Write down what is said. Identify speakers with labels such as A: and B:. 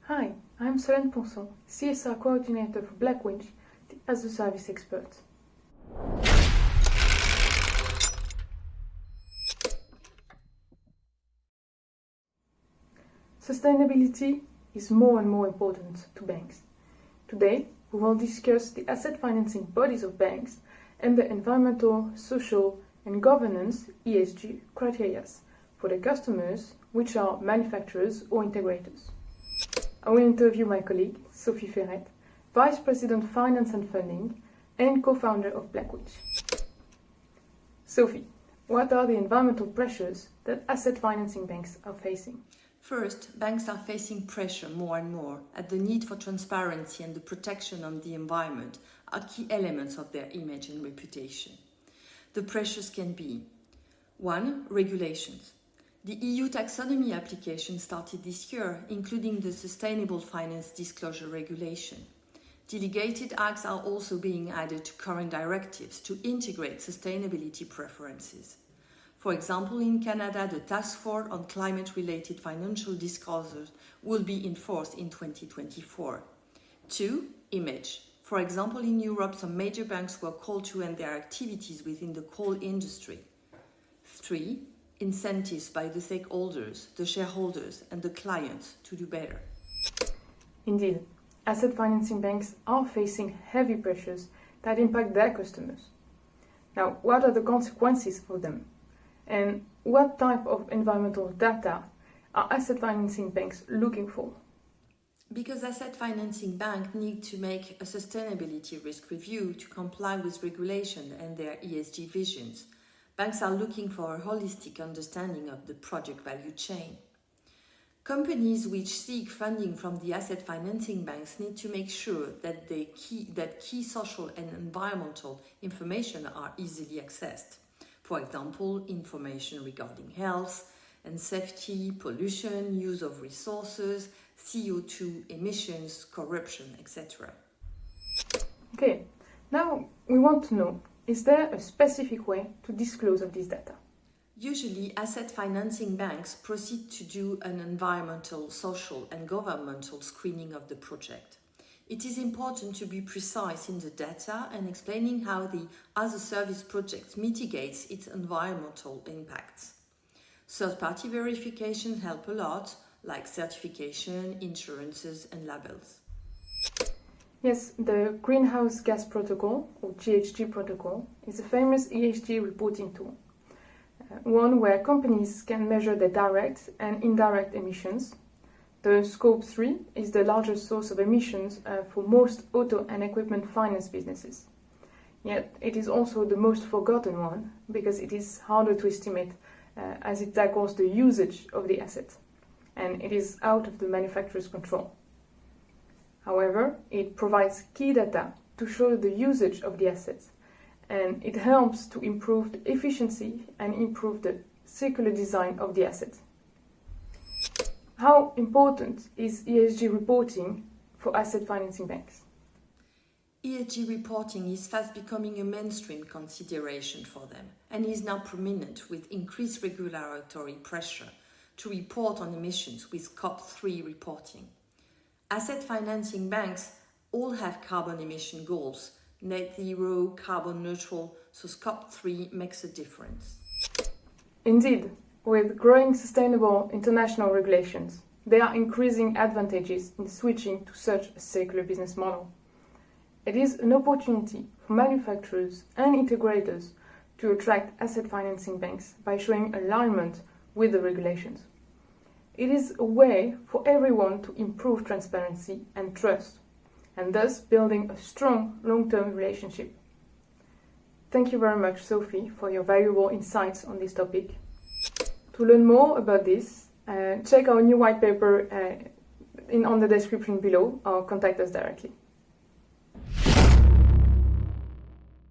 A: Hi, I'm Solène Ponson, CSR Coordinator for Winch as a service expert. Sustainability is more and more important to banks. Today, we will discuss the asset financing bodies of banks and the environmental, social, and governance ESG criteria for their customers, which are manufacturers or integrators. I will interview my colleague, Sophie FERET, Vice President Finance and Funding and co-founder of Winch. Sophie, what are the environmental pressures that asset financing banks are facing?
B: First, banks are facing pressure more and more, as the need for transparency and the protection of the environment are key elements of their image and reputation. The pressures can be 1. Regulations. The EU taxonomy application started this year, including the Sustainable Finance Disclosure Regulation. Delegated acts are also being added to current directives to integrate sustainability preferences. For example, in Canada, the Task Force on Climate-Related Financial Disclosures will be enforced in 2024. 2. Image. For example, in Europe, some major banks were called to end their activities within the coal industry. 3. Incentives by the stakeholders, the shareholders, and the clients to do better.
A: Indeed, asset financing banks are facing heavy pressures that impact their customers. Now, what are the consequences for them? And what type of environmental data are asset financing banks looking for?
B: Because asset financing banks need to make a sustainability risk review to comply with regulation and their ESG visions, banks are looking for a holistic understanding of the project value chain. Companies which seek funding from the asset financing banks need to make sure that key social and environmental information are easily accessed. For example, information regarding health and safety, pollution, use of resources, CO2 emissions, corruption, etc.
A: Okay, now we want to know, is there a specific way to disclose of this data?
B: Usually, asset financing banks proceed to do an environmental, social, and governmental screening of the project. It is important to be precise in the data and explaining how the as-a-service project mitigates its environmental impacts. Third-party verifications help a lot, like certification, insurances, and labels.
A: Yes, the Greenhouse Gas Protocol, or GHG protocol, is a famous ESG reporting tool. One where companies can measure their direct and indirect emissions. The Scope 3 is the largest source of emissions for most auto and equipment finance businesses. Yet it is also the most forgotten one because it is harder to estimate as it tackles the usage of the asset and it is out of the manufacturer's control. However, it provides key data to show the usage of the assets and it helps to improve the efficiency and improve the circular design of the asset. How important is ESG reporting for asset financing banks?
B: ESG reporting is fast becoming a mainstream consideration for them and is now prominent with increased regulatory pressure to report on emissions with Scope 3 reporting. Asset financing banks all have carbon emission goals, net zero, carbon neutral, so Scope 3 makes a difference.
A: Indeed. With growing sustainable international regulations, there are increasing advantages in switching to such a circular business model. It is an opportunity for manufacturers and integrators to attract asset financing banks by showing alignment with the regulations. It is a way for everyone to improve transparency and trust, and thus building a strong long-term relationship. Thank you very much, Sophie, for your valuable insights on this topic. To learn more about this, check our new white paper on the description below or contact us directly.